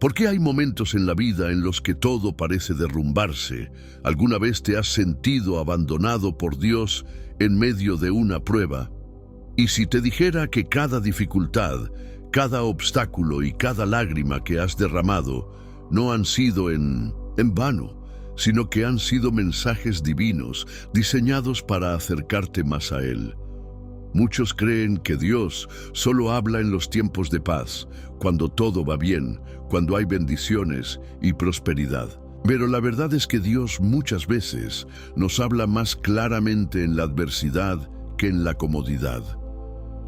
¿Por qué hay momentos en la vida en los que todo parece derrumbarse? ¿Alguna vez te has sentido abandonado por Dios en medio de una prueba? Y si te dijera que cada dificultad, cada obstáculo y cada lágrima que has derramado no han sido en vano, sino que han sido mensajes divinos diseñados para acercarte más a Él. Muchos creen que Dios solo habla en los tiempos de paz, cuando todo va bien, cuando hay bendiciones y prosperidad. Pero la verdad es que Dios muchas veces nos habla más claramente en la adversidad que en la comodidad.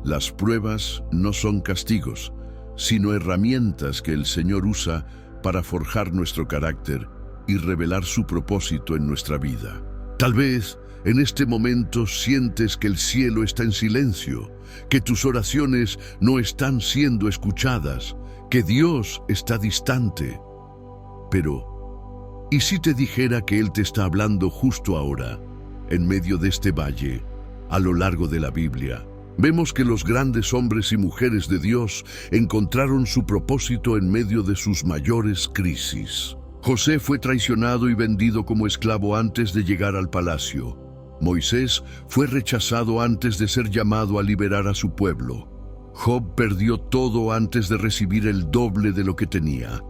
Las pruebas no son castigos, sino herramientas que el Señor usa para forjar nuestro carácter y revelar su propósito en nuestra vida. Tal vez en este momento sientes que el cielo está en silencio, que tus oraciones no están siendo escuchadas, que Dios está distante. Pero, ¿y si te dijera que Él te está hablando justo ahora, en medio de este valle, a lo largo de la Biblia? Vemos que los grandes hombres y mujeres de Dios encontraron su propósito en medio de sus mayores crisis. José fue traicionado y vendido como esclavo antes de llegar al palacio. Moisés fue rechazado antes de ser llamado a liberar a su pueblo. Job perdió todo antes de recibir el doble de lo que tenía.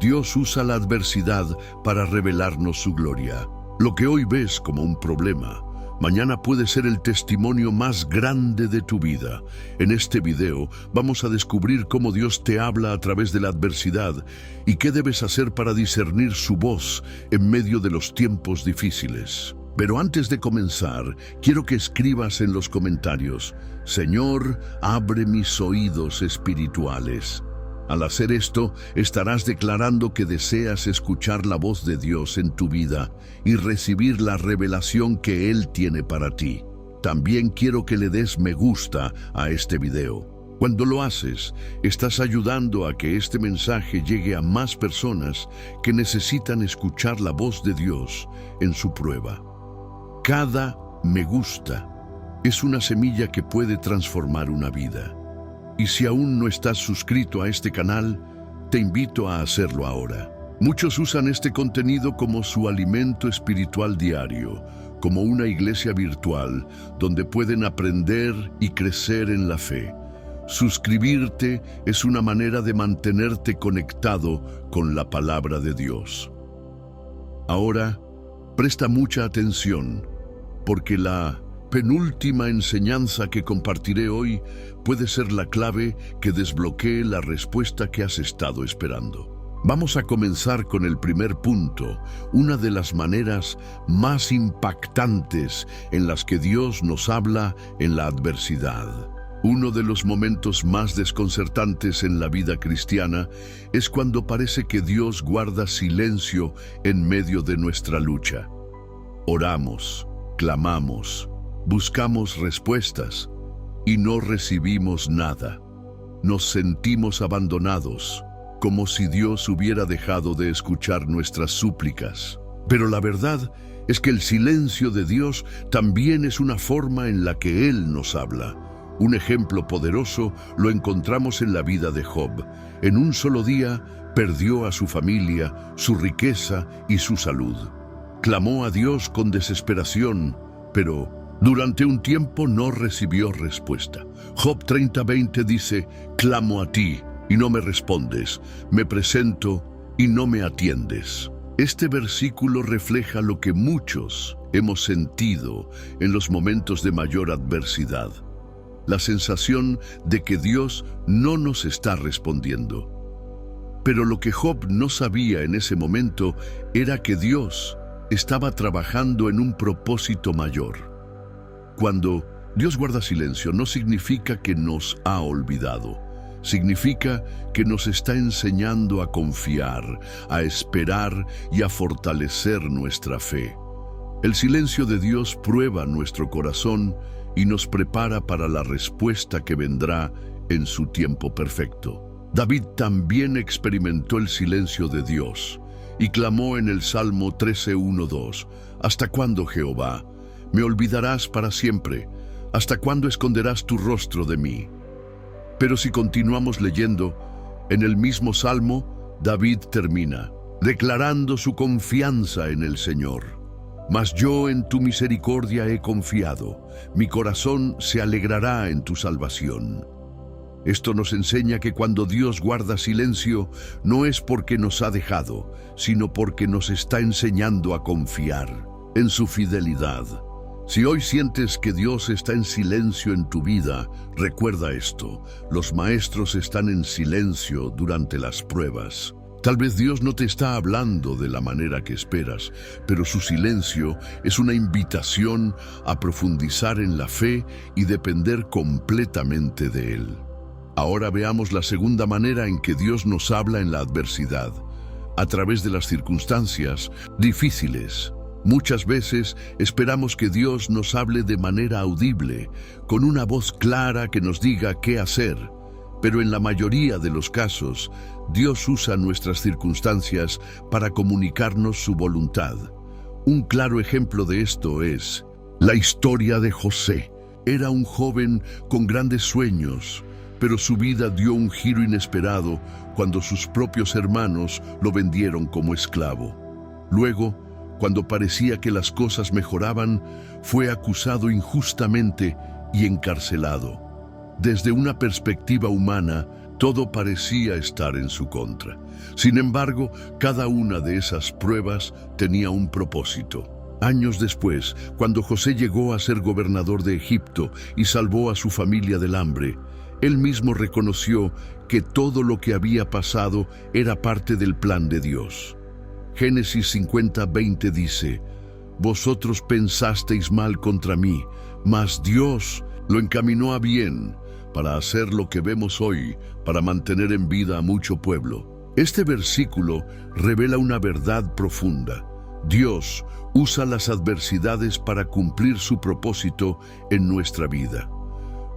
Dios usa la adversidad para revelarnos su gloria. Lo que hoy ves como un problema, mañana puede ser el testimonio más grande de tu vida. En este video vamos a descubrir cómo Dios te habla a través de la adversidad y qué debes hacer para discernir su voz en medio de los tiempos difíciles. Pero antes de comenzar, quiero que escribas en los comentarios: Señor, abre mis oídos espirituales. Al hacer esto, estarás declarando que deseas escuchar la voz de Dios en tu vida y recibir la revelación que Él tiene para ti. También quiero que le des me gusta a este video. Cuando lo haces, estás ayudando a que este mensaje llegue a más personas que necesitan escuchar la voz de Dios en su prueba. Cada me gusta es una semilla que puede transformar una vida. Y si aún no estás suscrito a este canal, te invito a hacerlo ahora. Muchos usan este contenido como su alimento espiritual diario, como una iglesia virtual donde pueden aprender y crecer en la fe. Suscribirte es una manera de mantenerte conectado con la palabra de Dios. Ahora, presta mucha atención, porque la penúltima enseñanza que compartiré hoy puede ser la clave que desbloquee la respuesta que has estado esperando. Vamos a comenzar con el primer punto, una de las maneras más impactantes en las que Dios nos habla en la adversidad. Uno de los momentos más desconcertantes en la vida cristiana es cuando parece que Dios guarda silencio en medio de nuestra lucha. Oramos, clamamos, buscamos respuestas y no recibimos nada. Nos sentimos abandonados, como si Dios hubiera dejado de escuchar nuestras súplicas. Pero la verdad es que el silencio de Dios también es una forma en la que Él nos habla. Un ejemplo poderoso lo encontramos en la vida de Job. En un solo día perdió a su familia, su riqueza y su salud. Clamó a Dios con desesperación, pero durante un tiempo no recibió respuesta. Job 30:20 dice: clamo a ti y no me respondes, me presento y no me atiendes. Este versículo refleja lo que muchos hemos sentido en los momentos de mayor adversidad. La sensación de que Dios no nos está respondiendo. Pero lo que Job no sabía en ese momento era que Dios estaba trabajando en un propósito mayor. Cuando Dios guarda silencio, no significa que nos ha olvidado. Significa que nos está enseñando a confiar, a esperar y a fortalecer nuestra fe. El silencio de Dios prueba nuestro corazón y nos prepara para la respuesta que vendrá en su tiempo perfecto. David también experimentó el silencio de Dios y clamó en el Salmo 13:1-2: ¿Hasta cuándo, Jehová, me olvidarás para siempre? ¿Hasta cuándo esconderás tu rostro de mí? Pero si continuamos leyendo, en el mismo Salmo, David termina declarando su confianza en el Señor. Mas yo en tu misericordia he confiado, mi corazón se alegrará en tu salvación. Esto nos enseña que cuando Dios guarda silencio, no es porque nos ha dejado, sino porque nos está enseñando a confiar en su fidelidad. Si hoy sientes que Dios está en silencio en tu vida, recuerda esto: los maestros están en silencio durante las pruebas. Tal vez Dios no te está hablando de la manera que esperas, pero su silencio es una invitación a profundizar en la fe y depender completamente de Él. Ahora veamos la segunda manera en que Dios nos habla en la adversidad, a través de las circunstancias difíciles. Muchas veces esperamos que Dios nos hable de manera audible, con una voz clara que nos diga qué hacer. Pero en la mayoría de los casos, Dios usa nuestras circunstancias para comunicarnos su voluntad. Un claro ejemplo de esto es la historia de José. Era un joven con grandes sueños, pero su vida dio un giro inesperado cuando sus propios hermanos lo vendieron como esclavo. Luego, cuando parecía que las cosas mejoraban, fue acusado injustamente y encarcelado. Desde una perspectiva humana, todo parecía estar en su contra. Sin embargo, cada una de esas pruebas tenía un propósito. Años después, cuando José llegó a ser gobernador de Egipto y salvó a su familia del hambre, él mismo reconoció que todo lo que había pasado era parte del plan de Dios. Génesis 50:20 dice: «Vosotros pensasteis mal contra mí, mas Dios lo encaminó a bien, para hacer lo que vemos hoy, para mantener en vida a mucho pueblo». Este versículo revela una verdad profunda. Dios usa las adversidades para cumplir su propósito en nuestra vida.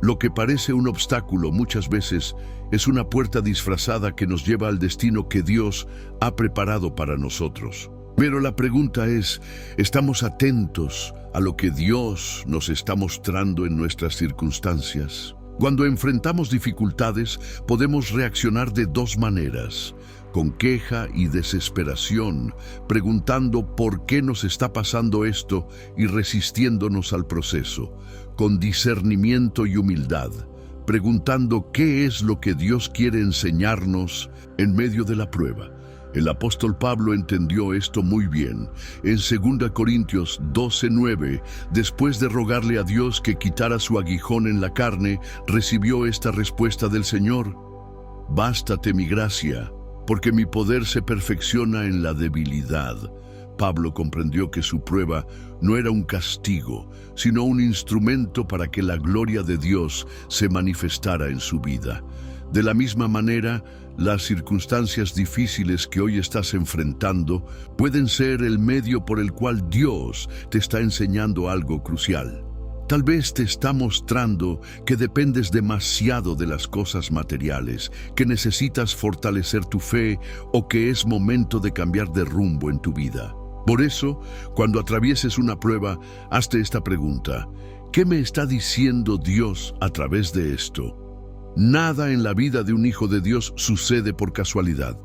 Lo que parece un obstáculo muchas veces es una puerta disfrazada que nos lleva al destino que Dios ha preparado para nosotros. Pero la pregunta es, ¿estamos atentos a lo que Dios nos está mostrando en nuestras circunstancias? Cuando enfrentamos dificultades, podemos reaccionar de dos maneras: con queja y desesperación, preguntando por qué nos está pasando esto y resistiéndonos al proceso; con discernimiento y humildad, preguntando qué es lo que Dios quiere enseñarnos en medio de la prueba. El apóstol Pablo entendió esto muy bien. En 2 Corintios 12:9, después de rogarle a Dios que quitara su aguijón en la carne, recibió esta respuesta del Señor: «Bástate mi gracia, porque mi poder se perfecciona en la debilidad». Pablo comprendió que su prueba no era un castigo, sino un instrumento para que la gloria de Dios se manifestara en su vida. De la misma manera, las circunstancias difíciles que hoy estás enfrentando pueden ser el medio por el cual Dios te está enseñando algo crucial. Tal vez te está mostrando que dependes demasiado de las cosas materiales, que necesitas fortalecer tu fe o que es momento de cambiar de rumbo en tu vida. Por eso, cuando atravieses una prueba, hazte esta pregunta: ¿qué me está diciendo Dios a través de esto? Nada en la vida de un hijo de Dios sucede por casualidad.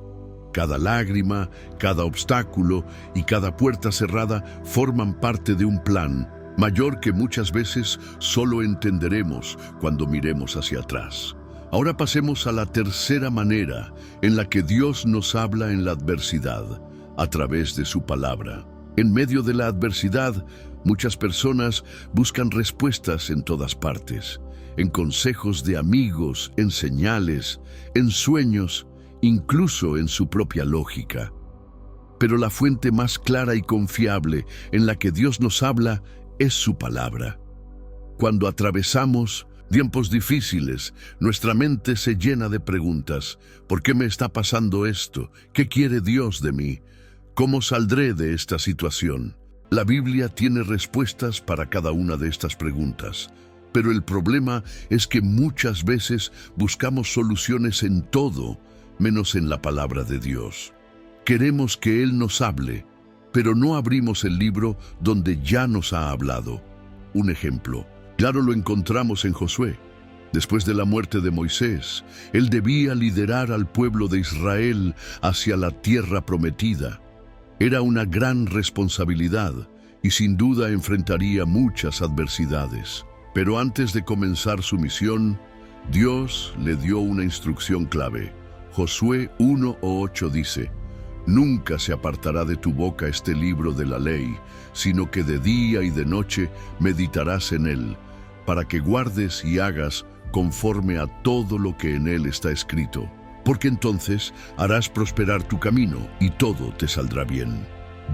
Cada lágrima, cada obstáculo y cada puerta cerrada forman parte de un plan mayor que muchas veces solo entenderemos cuando miremos hacia atrás. Ahora pasemos a la tercera manera en la que Dios nos habla en la adversidad, a través de su palabra. En medio de la adversidad, muchas personas buscan respuestas en todas partes, en consejos de amigos, en señales, en sueños, incluso en su propia lógica. Pero la fuente más clara y confiable en la que Dios nos habla es su palabra. Cuando atravesamos tiempos difíciles, nuestra mente se llena de preguntas. ¿Por qué me está pasando esto? ¿Qué quiere Dios de mí? ¿Cómo saldré de esta situación? La Biblia tiene respuestas para cada una de estas preguntas, pero el problema es que muchas veces buscamos soluciones en todo, menos en la palabra de Dios. Queremos que Él nos hable, pero no abrimos el libro donde ya nos ha hablado. Un ejemplo claro lo encontramos en Josué. Después de la muerte de Moisés, él debía liderar al pueblo de Israel hacia la tierra prometida. Era una gran responsabilidad y sin duda enfrentaría muchas adversidades. Pero antes de comenzar su misión, Dios le dio una instrucción clave. Josué 1:8 dice: «Nunca se apartará de tu boca este libro de la ley, sino que de día y de noche meditarás en él, para que guardes y hagas conforme a todo lo que en él está escrito, porque entonces harás prosperar tu camino y todo te saldrá bien».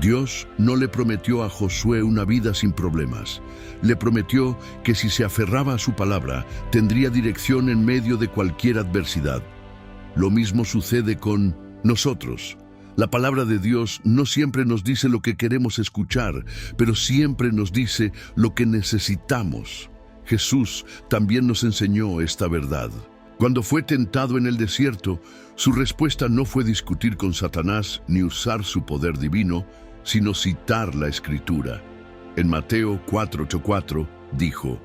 Dios no le prometió a Josué una vida sin problemas. Le prometió que si se aferraba a su palabra, tendría dirección en medio de cualquier adversidad. Lo mismo sucede con nosotros. La palabra de Dios no siempre nos dice lo que queremos escuchar, pero siempre nos dice lo que necesitamos. Jesús también nos enseñó esta verdad. Cuando fue tentado en el desierto, su respuesta no fue discutir con Satanás ni usar su poder divino, sino citar la Escritura. En Mateo 4:4 dijo: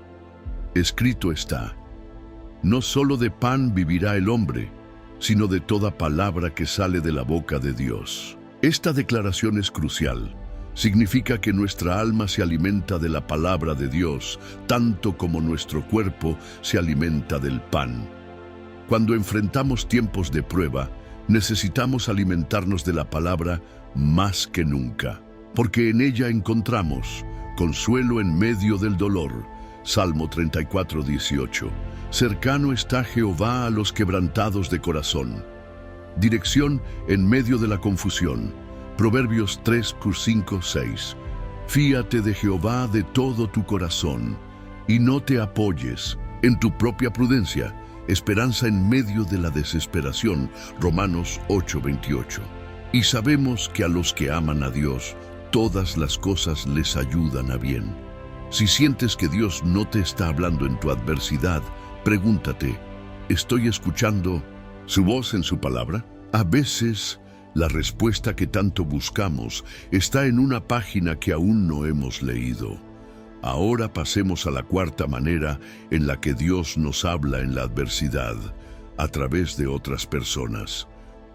«Escrito está, no solo de pan vivirá el hombre, sino de toda palabra que sale de la boca de Dios». Esta declaración es crucial. Significa que nuestra alma se alimenta de la palabra de Dios, tanto como nuestro cuerpo se alimenta del pan. Cuando enfrentamos tiempos de prueba, necesitamos alimentarnos de la palabra más que nunca, porque en ella encontramos consuelo en medio del dolor. Salmo 34:18. Cercano está Jehová a los quebrantados de corazón. Dirección en medio de la confusión. Proverbios 3:5-6. Fíate de Jehová de todo tu corazón, y no te apoyes en tu propia prudencia. Esperanza en medio de la desesperación. Romanos 8:28. Y sabemos que a los que aman a Dios, todas las cosas les ayudan a bien. Si sientes que Dios no te está hablando en tu adversidad, pregúntate: ¿estoy escuchando su voz en su palabra? A veces, la respuesta que tanto buscamos está en una página que aún no hemos leído. Ahora pasemos a la cuarta manera en la que Dios nos habla en la adversidad, a través de otras personas.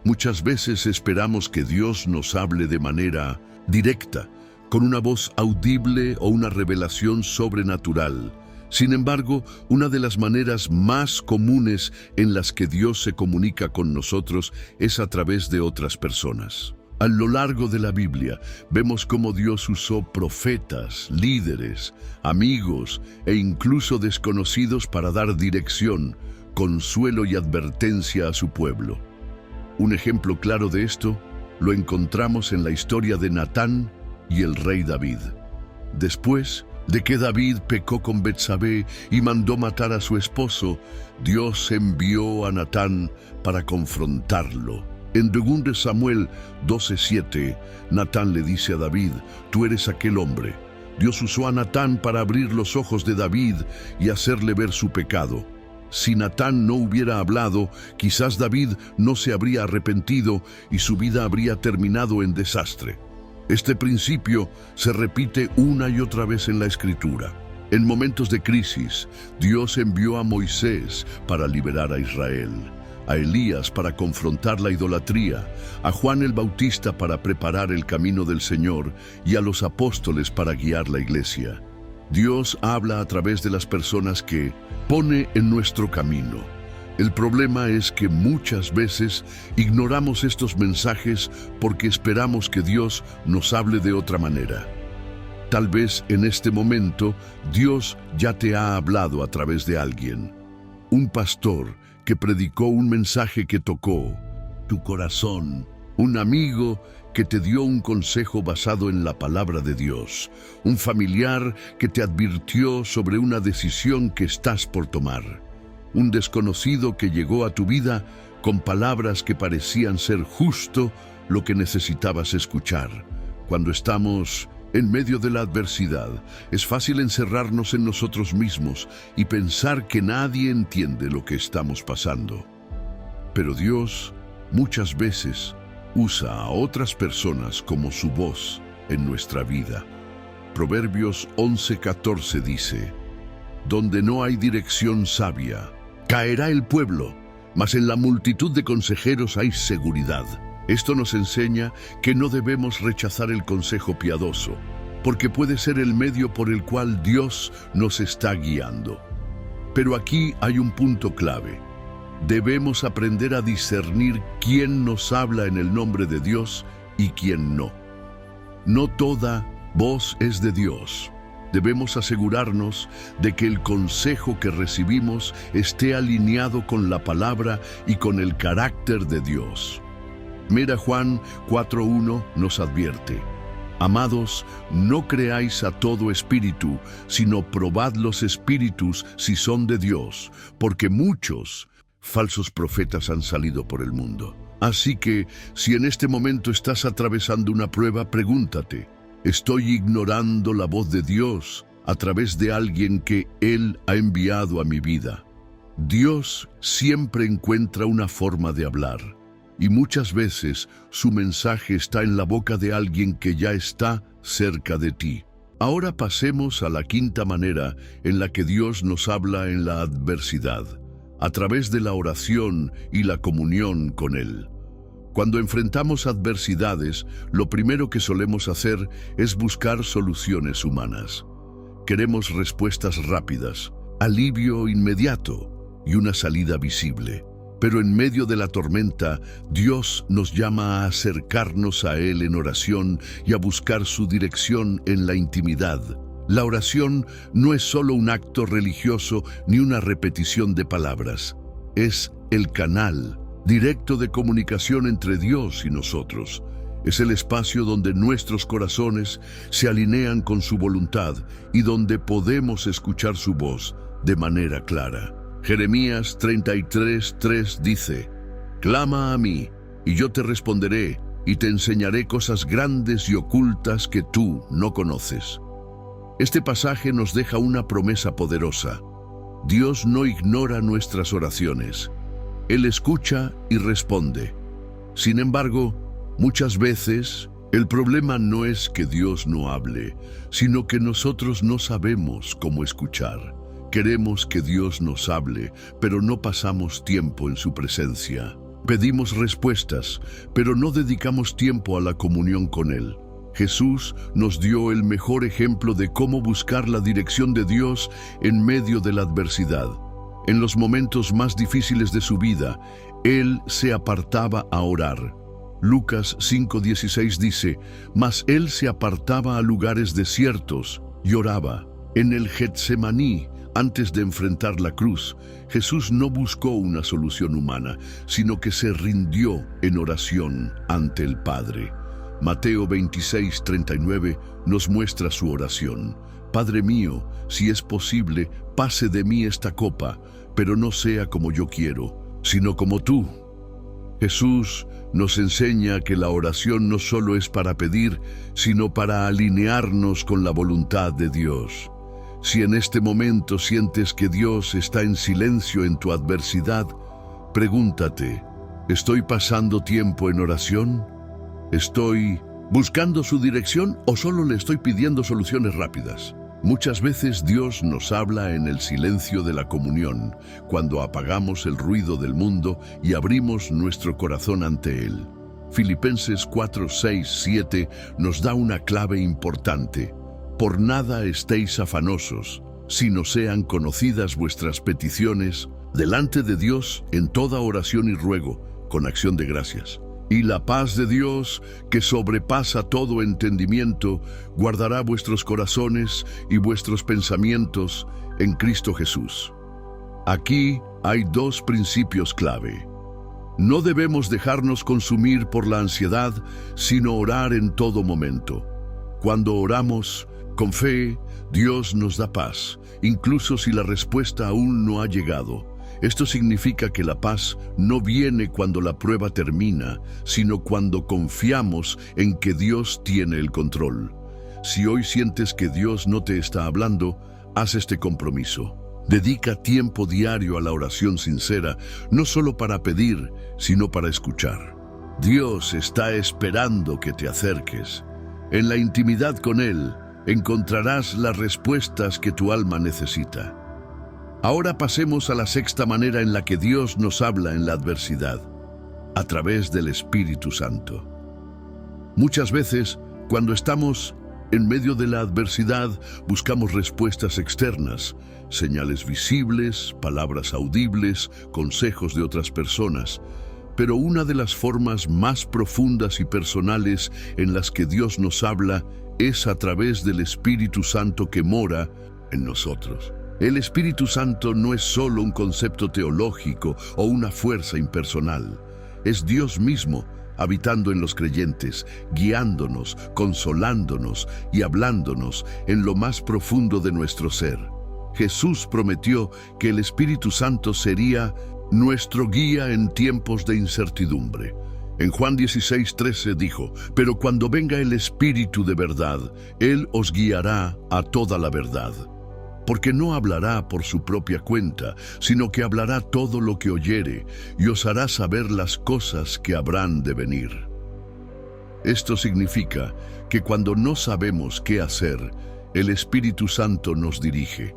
Muchas veces esperamos que Dios nos hable de manera directa, con una voz audible o una revelación sobrenatural. Sin embargo, una de las maneras más comunes en las que Dios se comunica con nosotros es a través de otras personas. A lo largo de la Biblia vemos cómo Dios usó profetas, líderes, amigos e incluso desconocidos para dar dirección, consuelo y advertencia a su pueblo. Un ejemplo claro de esto lo encontramos en la historia de Natán y el rey David. Después de que David pecó con Betsabé y mandó matar a su esposo, Dios envió a Natán para confrontarlo. En 2 Samuel 12:7, Natán le dice a David: «Tú eres aquel hombre». Dios usó a Natán para abrir los ojos de David y hacerle ver su pecado. Si Natán no hubiera hablado, quizás David no se habría arrepentido y su vida habría terminado en desastre. Este principio se repite una y otra vez en la Escritura. En momentos de crisis, Dios envió a Moisés para liberar a Israel, a Elías para confrontar la idolatría, a Juan el Bautista para preparar el camino del Señor y a los apóstoles para guiar la iglesia. Dios habla a través de las personas que pone en nuestro camino. El problema es que muchas veces ignoramos estos mensajes porque esperamos que Dios nos hable de otra manera. Tal vez en este momento Dios ya te ha hablado a través de alguien. Un pastor que predicó un mensaje que tocó tu corazón. Un amigo que te dio un consejo basado en la palabra de Dios. Un familiar que te advirtió sobre una decisión que estás por tomar. Un desconocido que llegó a tu vida con palabras que parecían ser justo lo que necesitabas escuchar. Cuando estamos en medio de la adversidad, es fácil encerrarnos en nosotros mismos y pensar que nadie entiende lo que estamos pasando. Pero Dios muchas veces usa a otras personas como su voz en nuestra vida. Proverbios 11:14 dice: «Donde no hay dirección sabia, Caerá el pueblo, mas en la multitud de consejeros hay seguridad. Esto nos enseña que no debemos rechazar el consejo piadoso, porque puede ser el medio por el cual Dios nos está guiando. Pero aquí hay un punto clave. Debemos aprender a discernir quién nos habla en el nombre de Dios y quién no. No toda voz es de Dios. Debemos asegurarnos de que el consejo que recibimos esté alineado con la palabra y con el carácter de Dios. Mira, Juan 4:1 nos advierte: Amados, no creáis a todo espíritu, sino probad los espíritus si son de Dios, porque muchos falsos profetas han salido por el mundo. Así que, si en este momento estás atravesando una prueba, pregúntate: ¿estoy ignorando la voz de Dios a través de alguien que Él ha enviado a mi vida? Dios siempre encuentra una forma de hablar, y muchas veces su mensaje está en la boca de alguien que ya está cerca de ti. Ahora pasemos a la quinta manera en la que Dios nos habla en la adversidad, a través de la oración y la comunión con Él. Cuando enfrentamos adversidades, lo primero que solemos hacer es buscar soluciones humanas. Queremos respuestas rápidas, alivio inmediato y una salida visible. Pero en medio de la tormenta, Dios nos llama a acercarnos a Él en oración y a buscar su dirección en la intimidad. La oración no es solo un acto religioso ni una repetición de palabras. Es el canal directo de comunicación entre Dios y nosotros. Es el espacio donde nuestros corazones se alinean con su voluntad y donde podemos escuchar su voz de manera clara. Jeremías 33:3 dice: Clama a mí, y yo te responderé, y te enseñaré cosas grandes y ocultas que tú no conoces. Este pasaje nos deja una promesa poderosa. Dios no ignora nuestras oraciones. Él escucha y responde. Sin embargo, muchas veces, el problema no es que Dios no hable, sino que nosotros no sabemos cómo escuchar. Queremos que Dios nos hable, pero no pasamos tiempo en su presencia. Pedimos respuestas, pero no dedicamos tiempo a la comunión con Él. Jesús nos dio el mejor ejemplo de cómo buscar la dirección de Dios en medio de la adversidad. En los momentos más difíciles de su vida, Él se apartaba a orar. Lucas 5:16 dice: Mas Él se apartaba a lugares desiertos y oraba. En el Getsemaní, antes de enfrentar la cruz, Jesús no buscó una solución humana, sino que se rindió en oración ante el Padre. Mateo 26:39 nos muestra su oración: Padre mío, si es posible, pase de mí esta copa, pero no sea como yo quiero, sino como tú. Jesús nos enseña que la oración no solo es para pedir, sino para alinearnos con la voluntad de Dios. Si en este momento sientes que Dios está en silencio en tu adversidad, pregúntate: ¿estoy pasando tiempo en oración? ¿Estoy buscando su dirección o solo le estoy pidiendo soluciones rápidas? Muchas veces Dios nos habla en el silencio de la comunión, cuando apagamos el ruido del mundo y abrimos nuestro corazón ante Él. Filipenses 4:6-7 nos da una clave importante: Por nada estéis afanosos, sino sean conocidas vuestras peticiones delante de Dios en toda oración y ruego, con acción de gracias. Y la paz de Dios, que sobrepasa todo entendimiento, guardará vuestros corazones y vuestros pensamientos en Cristo Jesús. Aquí hay dos principios clave. No debemos dejarnos consumir por la ansiedad, sino orar en todo momento. Cuando oramos con fe, Dios nos da paz, incluso si la respuesta aún no ha llegado. Esto significa que la paz no viene cuando la prueba termina, sino cuando confiamos en que Dios tiene el control. Si hoy sientes que Dios no te está hablando, haz este compromiso. Dedica tiempo diario a la oración sincera, no solo para pedir, sino para escuchar. Dios está esperando que te acerques. En la intimidad con Él, encontrarás las respuestas que tu alma necesita. Ahora pasemos a la sexta manera en la que Dios nos habla en la adversidad, a través del Espíritu Santo. Muchas veces, cuando estamos en medio de la adversidad, buscamos respuestas externas, señales visibles, palabras audibles, consejos de otras personas. Pero una de las formas más profundas y personales en las que Dios nos habla es a través del Espíritu Santo que mora en nosotros. El Espíritu Santo no es solo un concepto teológico o una fuerza impersonal. Es Dios mismo habitando en los creyentes, guiándonos, consolándonos y hablándonos en lo más profundo de nuestro ser. Jesús prometió que el Espíritu Santo sería nuestro guía en tiempos de incertidumbre. En Juan 16:13 dijo: «Pero cuando venga el Espíritu de verdad, Él os guiará a toda la verdad. Porque no hablará por su propia cuenta, sino que hablará todo lo que oyere, y os hará saber las cosas que habrán de venir». Esto significa que cuando no sabemos qué hacer, el Espíritu Santo nos dirige.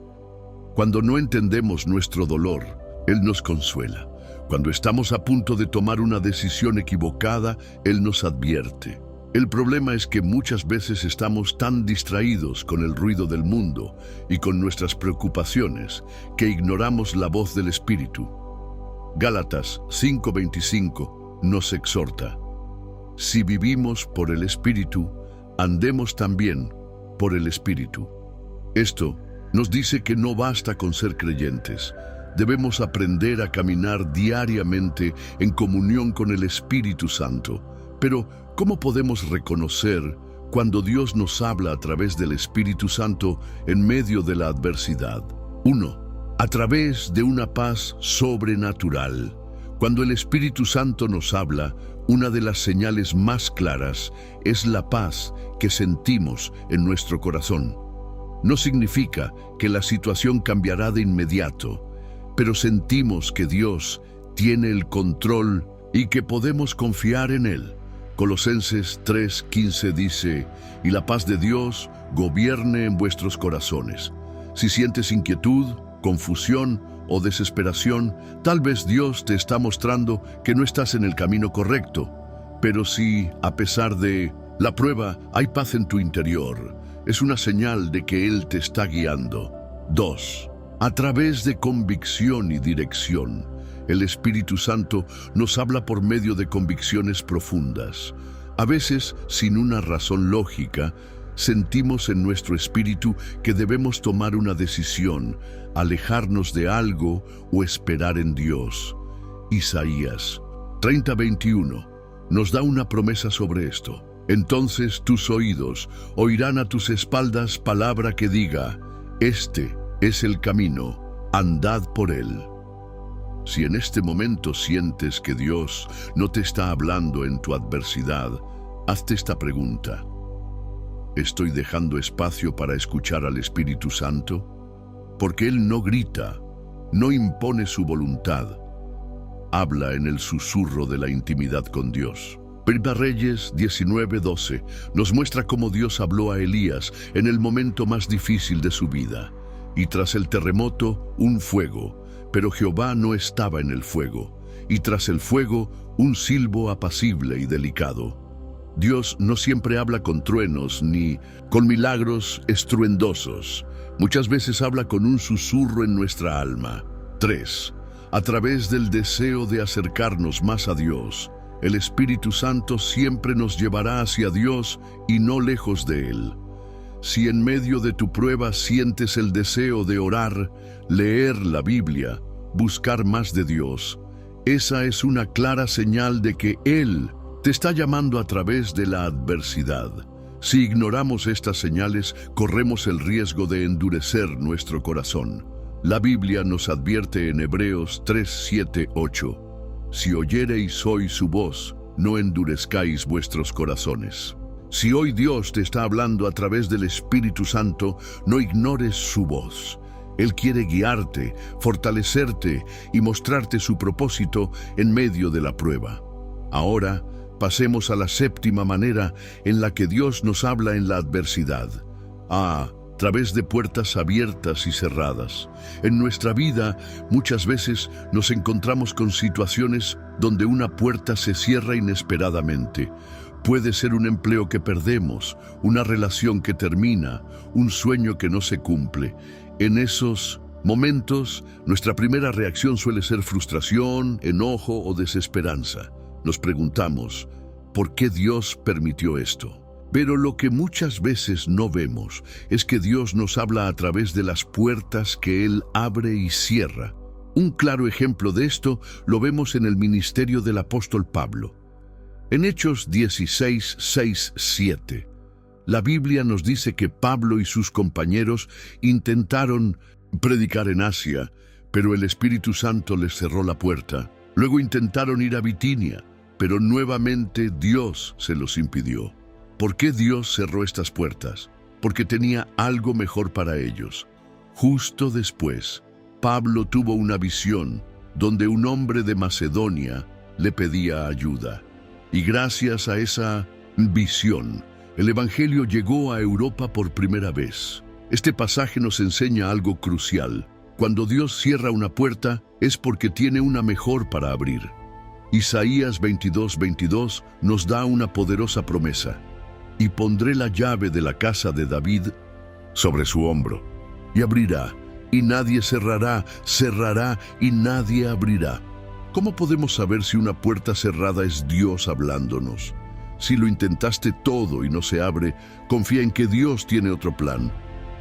Cuando no entendemos nuestro dolor, Él nos consuela. Cuando estamos a punto de tomar una decisión equivocada, Él nos advierte. El problema es que muchas veces estamos tan distraídos con el ruido del mundo y con nuestras preocupaciones que ignoramos la voz del Espíritu. Gálatas 5:25 nos exhorta: «Si vivimos por el Espíritu, andemos también por el Espíritu». Esto nos dice que no basta con ser creyentes. Debemos aprender a caminar diariamente en comunión con el Espíritu Santo. Pero, ¿cómo podemos reconocer cuando Dios nos habla a través del Espíritu Santo en medio de la adversidad? 1. A través de una paz sobrenatural. Cuando el Espíritu Santo nos habla, una de las señales más claras es la paz que sentimos en nuestro corazón. No significa que la situación cambiará de inmediato, pero sentimos que Dios tiene el control y que podemos confiar en Él. Colosenses 3:15 dice: «Y la paz de Dios gobierne en vuestros corazones». Si sientes inquietud, confusión o desesperación, tal vez Dios te está mostrando que no estás en el camino correcto. Pero si, a pesar de la prueba, hay paz en tu interior, es una señal de que Él te está guiando. 2. A través de convicción y dirección. El Espíritu Santo nos habla por medio de convicciones profundas. A veces, sin una razón lógica, sentimos en nuestro espíritu que debemos tomar una decisión, alejarnos de algo o esperar en Dios. Isaías 30:21 nos da una promesa sobre esto. «Entonces tus oídos oirán a tus espaldas palabra que diga: este es el camino, andad por él». Si en este momento sientes que Dios no te está hablando en tu adversidad, hazte esta pregunta: ¿estoy dejando espacio para escuchar al Espíritu Santo? Porque Él no grita, no impone su voluntad, habla en el susurro de la intimidad con Dios. Primera Reyes 19:12 nos muestra cómo Dios habló a Elías en el momento más difícil de su vida. «Y tras el terremoto, un fuego, pero Jehová no estaba en el fuego, y tras el fuego, un silbo apacible y delicado». Dios no siempre habla con truenos ni con milagros estruendosos. Muchas veces habla con un susurro en nuestra alma. 3. A través del deseo de acercarnos más a Dios. El Espíritu Santo siempre nos llevará hacia Dios y no lejos de Él. Si en medio de tu prueba sientes el deseo de orar, leer la Biblia, buscar más de Dios, esa es una clara señal de que Él te está llamando a través de la adversidad. Si ignoramos estas señales, corremos el riesgo de endurecer nuestro corazón. La Biblia nos advierte en Hebreos 3:7-8: «Si oyereis hoy su voz, no endurezcáis vuestros corazones». Si hoy Dios te está hablando a través del Espíritu Santo, no ignores su voz. Él quiere guiarte, fortalecerte y mostrarte su propósito en medio de la prueba. Ahora, pasemos a la séptima manera en la que Dios nos habla en la adversidad. través de puertas abiertas y cerradas. En nuestra vida, muchas veces nos encontramos con situaciones donde una puerta se cierra inesperadamente. Puede ser un empleo que perdemos, una relación que termina, un sueño que no se cumple. En esos momentos, nuestra primera reacción suele ser frustración, enojo o desesperanza. Nos preguntamos, ¿por qué Dios permitió esto? Pero lo que muchas veces no vemos es que Dios nos habla a través de las puertas que Él abre y cierra. Un claro ejemplo de esto lo vemos en el ministerio del apóstol Pablo. En Hechos 16, 6, 7, la Biblia nos dice que Pablo y sus compañeros intentaron predicar en Asia, pero el Espíritu Santo les cerró la puerta. Luego intentaron ir a Bitinia, pero nuevamente Dios se los impidió. ¿Por qué Dios cerró estas puertas? Porque tenía algo mejor para ellos. Justo después, Pablo tuvo una visión donde un hombre de Macedonia le pedía ayuda. Y gracias a esa visión, el Evangelio llegó a Europa por primera vez. Este pasaje nos enseña algo crucial. Cuando Dios cierra una puerta, es porque tiene una mejor para abrir. Isaías 22:22 nos da una poderosa promesa. Y pondré la llave de la casa de David sobre su hombro. Y abrirá, y nadie cerrará, cerrará, y nadie abrirá. ¿Cómo podemos saber si una puerta cerrada es Dios hablándonos? Si lo intentaste todo y no se abre, confía en que Dios tiene otro plan.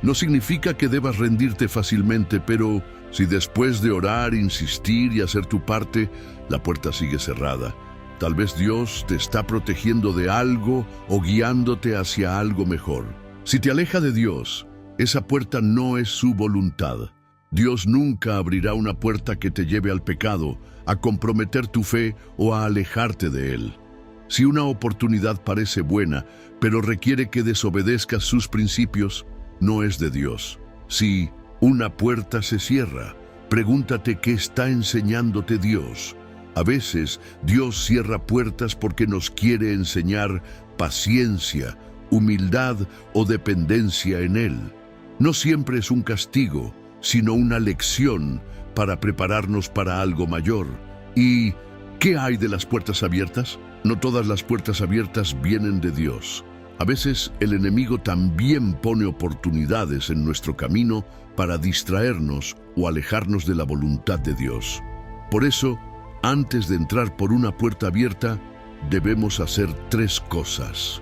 No significa que debas rendirte fácilmente, pero si después de orar, insistir y hacer tu parte, la puerta sigue cerrada, tal vez Dios te está protegiendo de algo o guiándote hacia algo mejor. Si te aleja de Dios, esa puerta no es su voluntad. Dios nunca abrirá una puerta que te lleve al pecado, a comprometer tu fe o a alejarte de Él. Si una oportunidad parece buena, pero requiere que desobedezcas sus principios, no es de Dios. Si una puerta se cierra, pregúntate qué está enseñándote Dios. A veces, Dios cierra puertas porque nos quiere enseñar paciencia, humildad o dependencia en Él. No siempre es un castigo, sino una lección para prepararnos para algo mayor. ¿Y qué hay de las puertas abiertas? No todas las puertas abiertas vienen de Dios. A veces el enemigo también pone oportunidades en nuestro camino para distraernos o alejarnos de la voluntad de Dios. Por eso, antes de entrar por una puerta abierta, debemos hacer 3 cosas.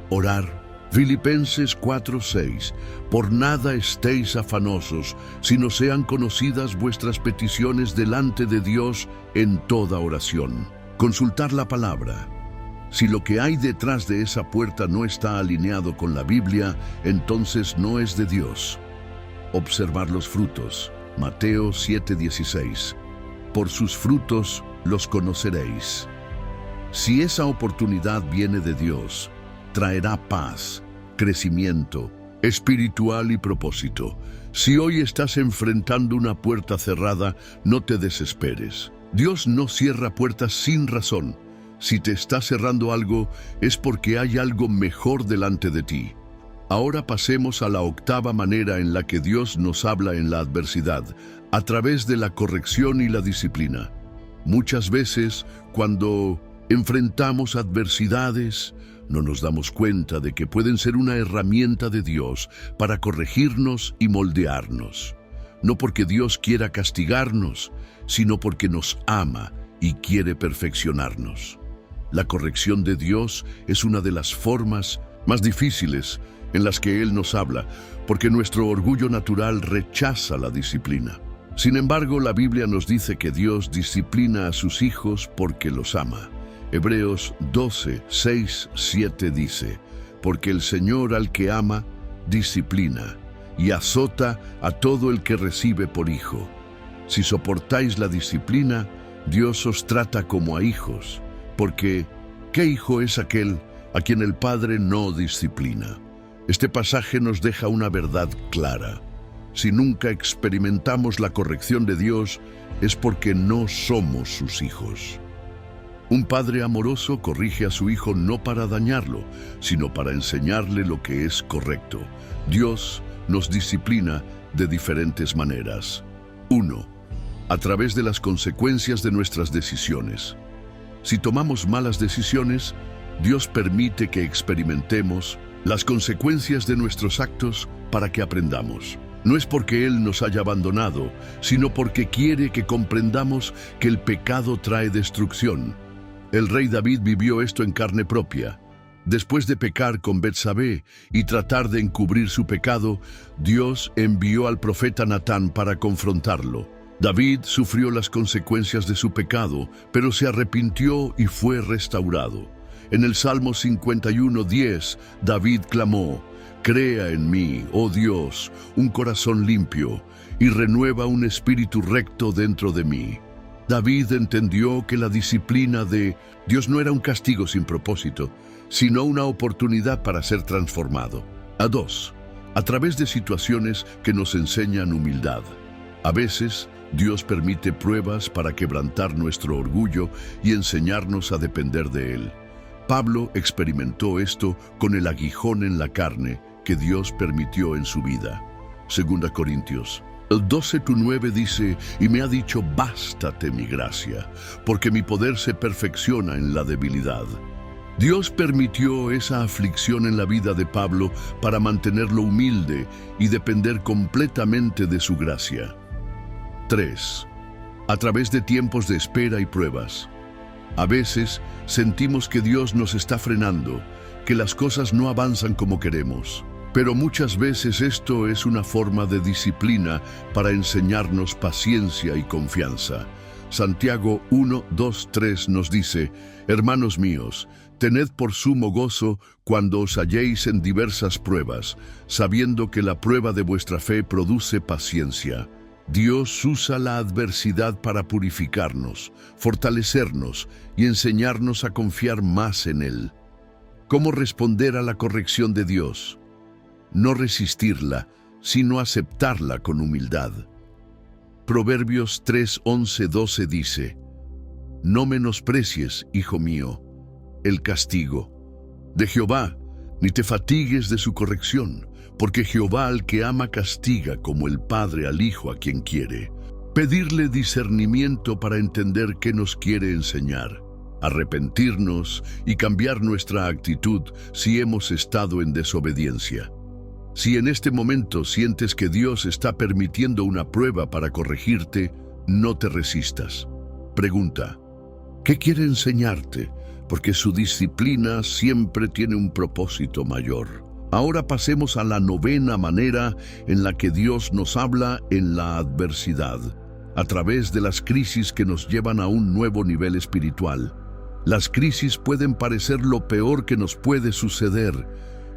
Orar. Filipenses 4:6. Por nada estéis afanosos, sino sean conocidas vuestras peticiones delante de Dios en toda oración. Consultar la palabra. Si lo que hay detrás de esa puerta no está alineado con la Biblia, entonces no es de Dios. Observar los frutos. Mateo 7:16. Por sus frutos los conoceréis. Si esa oportunidad viene de Dios, traerá paz, crecimiento espiritual y propósito. Si hoy estás enfrentando una puerta cerrada, no te desesperes. Dios no cierra puertas sin razón. Si te está cerrando algo, es porque hay algo mejor delante de ti. Ahora pasemos a la 8ª manera en la que Dios nos habla en la adversidad, a través de la corrección y la disciplina. Muchas veces, cuando enfrentamos adversidades, no nos damos cuenta de que pueden ser una herramienta de Dios para corregirnos y moldearnos. No porque Dios quiera castigarnos, sino porque nos ama y quiere perfeccionarnos. La corrección de Dios es una de las formas más difíciles en las que Él nos habla, porque nuestro orgullo natural rechaza la disciplina. Sin embargo, la Biblia nos dice que Dios disciplina a sus hijos porque los ama. Hebreos 12, 6, 7 dice, porque el Señor al que ama, disciplina, y azota a todo el que recibe por hijo. Si soportáis la disciplina, Dios os trata como a hijos, porque ¿qué hijo es aquel a quien el Padre no disciplina? Este pasaje nos deja una verdad clara. Si nunca experimentamos la corrección de Dios, es porque no somos sus hijos. Un padre amoroso corrige a su hijo no para dañarlo, sino para enseñarle lo que es correcto. Dios nos disciplina de diferentes maneras. 1. A través de las consecuencias de nuestras decisiones. Si tomamos malas decisiones, Dios permite que experimentemos las consecuencias de nuestros actos para que aprendamos. No es porque Él nos haya abandonado, sino porque quiere que comprendamos que el pecado trae destrucción. El rey David vivió esto en carne propia. Después de pecar con Betsabé y tratar de encubrir su pecado, Dios envió al profeta Natán para confrontarlo. David sufrió las consecuencias de su pecado, pero se arrepintió y fue restaurado. En el Salmo 51:10, David clamó: «Crea en mí, oh Dios, un corazón limpio, y renueva un espíritu recto dentro de mí». David entendió que la disciplina de Dios no era un castigo sin propósito, sino una oportunidad para ser transformado. 2. A través de situaciones que nos enseñan humildad. A veces, Dios permite pruebas para quebrantar nuestro orgullo y enseñarnos a depender de Él. Pablo experimentó esto con el aguijón en la carne que Dios permitió en su vida. 2 Corintios 12:9 dice: «Y me ha dicho, bástate mi gracia, porque mi poder se perfecciona en la debilidad». Dios permitió esa aflicción en la vida de Pablo para mantenerlo humilde y depender completamente de su gracia. 3. A través de tiempos de espera y pruebas. A veces sentimos que Dios nos está frenando, que las cosas no avanzan como queremos. Pero muchas veces esto es una forma de disciplina para enseñarnos paciencia y confianza. Santiago 1:2-3 nos dice: «Hermanos míos, tened por sumo gozo cuando os halléis en diversas pruebas, sabiendo que la prueba de vuestra fe produce paciencia». Dios usa la adversidad para purificarnos, fortalecernos y enseñarnos a confiar más en Él. ¿Cómo responder a la corrección de Dios? No resistirla, sino aceptarla con humildad. Proverbios 3:11-12 dice: «No menosprecies, hijo mío, el castigo de Jehová, ni te fatigues de su corrección, porque Jehová al que ama castiga como el padre al hijo a quien quiere». Pedirle discernimiento para entender qué nos quiere enseñar, arrepentirnos y cambiar nuestra actitud si hemos estado en desobediencia. Si en este momento sientes que Dios está permitiendo una prueba para corregirte, no te resistas. Pregunta: ¿qué quiere enseñarte? Porque su disciplina siempre tiene un propósito mayor. Ahora pasemos a la 9ª manera en la que Dios nos habla en la adversidad, a través de las crisis que nos llevan a un nuevo nivel espiritual. Las crisis pueden parecer lo peor que nos puede suceder.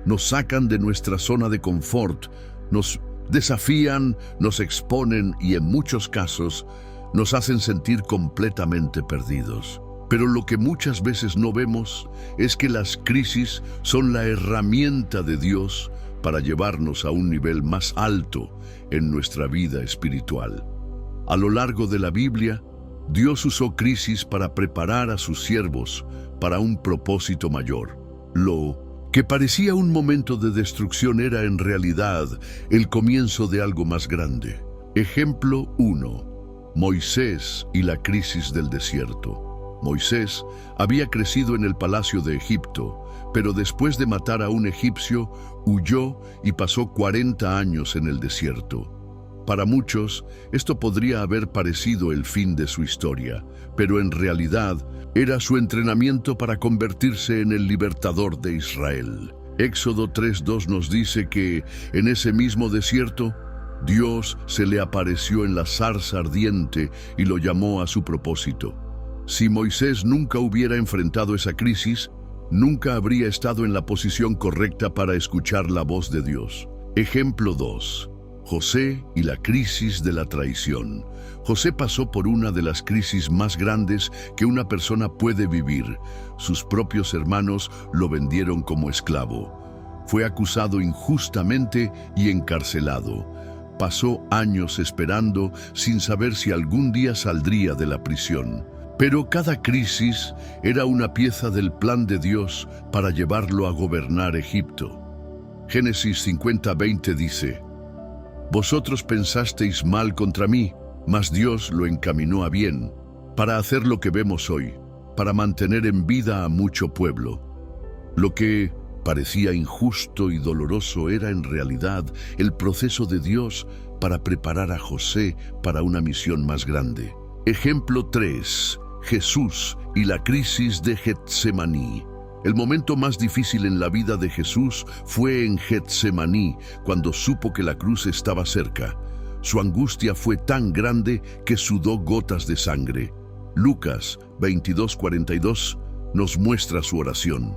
Nos sacan de nuestra zona de confort, nos desafían, nos exponen y en muchos casos nos hacen sentir completamente perdidos. Pero lo que muchas veces no vemos es que las crisis son la herramienta de Dios para llevarnos a un nivel más alto en nuestra vida espiritual. A lo largo de la Biblia, Dios usó crisis para preparar a sus siervos para un propósito mayor. Lo que parecía un momento de destrucción era en realidad el comienzo de algo más grande. Ejemplo 1. Moisés y la crisis del desierto. Moisés había crecido en el palacio de Egipto, pero después de matar a un egipcio, huyó y pasó 40 años en el desierto. Para muchos, esto podría haber parecido el fin de su historia, pero en realidad era su entrenamiento para convertirse en el libertador de Israel. Éxodo 3:2 nos dice que en ese mismo desierto, Dios se le apareció en la zarza ardiente y lo llamó a su propósito. Si Moisés nunca hubiera enfrentado esa crisis, nunca habría estado en la posición correcta para escuchar la voz de Dios. Ejemplo 2. José y la crisis de la traición. José pasó por una de las crisis más grandes que una persona puede vivir. Sus propios hermanos lo vendieron como esclavo. Fue acusado injustamente y encarcelado. Pasó años esperando sin saber si algún día saldría de la prisión. Pero cada crisis era una pieza del plan de Dios para llevarlo a gobernar Egipto. Génesis 50:20 dice: Vosotros pensasteis mal contra mí, mas Dios lo encaminó a bien, para hacer lo que vemos hoy, para mantener en vida a mucho pueblo. Lo que parecía injusto y doloroso era en realidad el proceso de Dios para preparar a José para una misión más grande. Ejemplo 3. Jesús y la crisis de Getsemaní. El momento más difícil en la vida de Jesús fue en Getsemaní, cuando supo que la cruz estaba cerca. Su angustia fue tan grande que sudó gotas de sangre. Lucas 22:42 nos muestra su oración.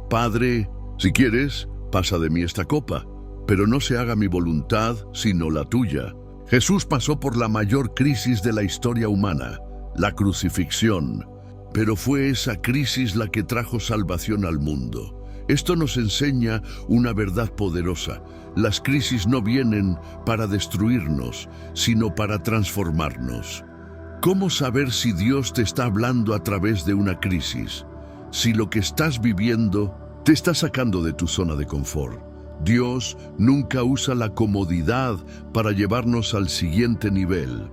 Padre, si quieres, pasa de mí esta copa, pero no se haga mi voluntad, sino la tuya. Jesús pasó por la mayor crisis de la historia humana, la crucifixión, pero fue esa crisis la que trajo salvación al mundo. Esto nos enseña una verdad poderosa. Las crisis no vienen para destruirnos, sino para transformarnos. ¿Cómo saber si Dios te está hablando a través de una crisis? Si lo que estás viviendo te está sacando de tu zona de confort. Dios nunca usa la comodidad para llevarnos al siguiente nivel.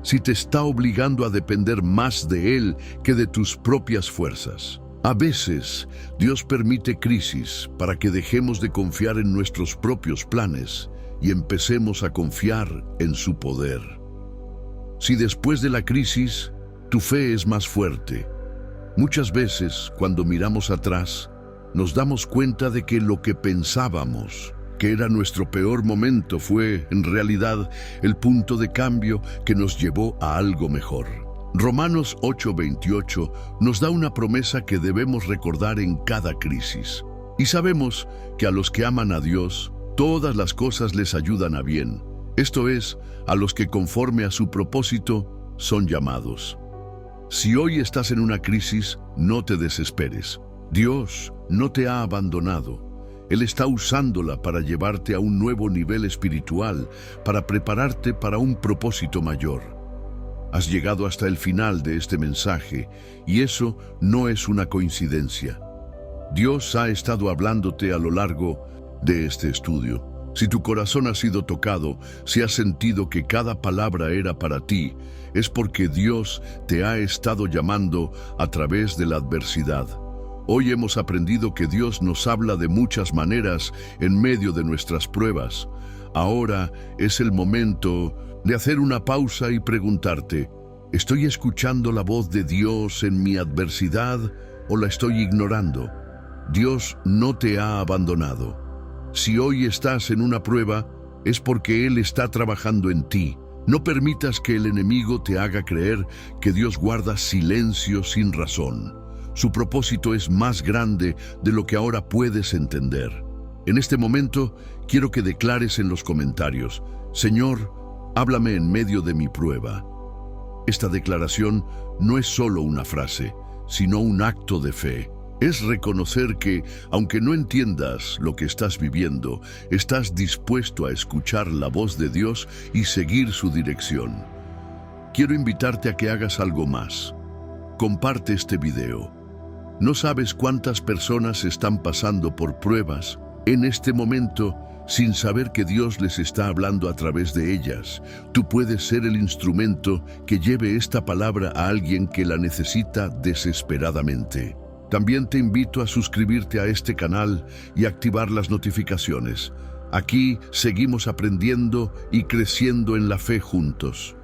Si te está obligando a depender más de Él que de tus propias fuerzas. A veces, Dios permite crisis para que dejemos de confiar en nuestros propios planes y empecemos a confiar en su poder. Si después de la crisis, tu fe es más fuerte, muchas veces, cuando miramos atrás, nos damos cuenta de que lo que pensábamos que era nuestro peor momento fue, en realidad, el punto de cambio que nos llevó a algo mejor. Romanos 8:28 nos da una promesa que debemos recordar en cada crisis. Y sabemos que a los que aman a Dios, todas las cosas les ayudan a bien. Esto es, a los que conforme a su propósito son llamados. Si hoy estás en una crisis, no te desesperes. Dios no te ha abandonado. Él está usándola para llevarte a un nuevo nivel espiritual, para prepararte para un propósito mayor. Has llegado hasta el final de este mensaje, y eso no es una coincidencia. Dios ha estado hablándote a lo largo de este estudio. Si tu corazón ha sido tocado, si has sentido que cada palabra era para ti, es porque Dios te ha estado llamando a través de la adversidad. Hoy hemos aprendido que Dios nos habla de muchas maneras en medio de nuestras pruebas. Ahora es el momento de hacer una pausa y preguntarte, ¿estoy escuchando la voz de Dios en mi adversidad o la estoy ignorando? Dios no te ha abandonado. Si hoy estás en una prueba, es porque Él está trabajando en ti. No permitas que el enemigo te haga creer que Dios guarda silencio sin razón. Su propósito es más grande de lo que ahora puedes entender. En este momento, quiero que declares en los comentarios, Señor, háblame en medio de mi prueba. Esta declaración no es solo una frase, sino un acto de fe. Es reconocer que, aunque no entiendas lo que estás viviendo, estás dispuesto a escuchar la voz de Dios y seguir su dirección. Quiero invitarte a que hagas algo más. Comparte este video. No sabes cuántas personas están pasando por pruebas en este momento sin saber que Dios les está hablando a través de ellas. Tú puedes ser el instrumento que lleve esta palabra a alguien que la necesita desesperadamente. También te invito a suscribirte a este canal y activar las notificaciones. Aquí seguimos aprendiendo y creciendo en la fe juntos.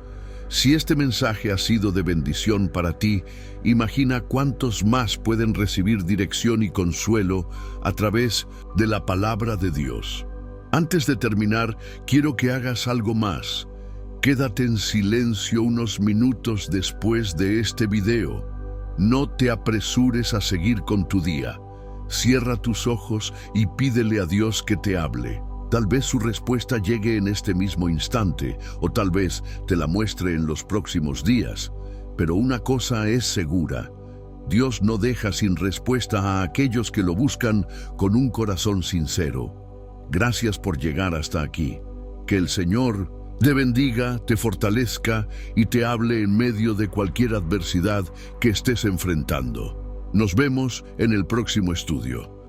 Si este mensaje ha sido de bendición para ti, imagina cuántos más pueden recibir dirección y consuelo a través de la palabra de Dios. Antes de terminar, quiero que hagas algo más. Quédate en silencio unos minutos después de este video. No te apresures a seguir con tu día. Cierra tus ojos y pídele a Dios que te hable. Tal vez su respuesta llegue en este mismo instante, o tal vez te la muestre en los próximos días. Pero una cosa es segura: Dios no deja sin respuesta a aquellos que lo buscan con un corazón sincero. Gracias por llegar hasta aquí. Que el Señor te bendiga, te fortalezca y te hable en medio de cualquier adversidad que estés enfrentando. Nos vemos en el próximo estudio.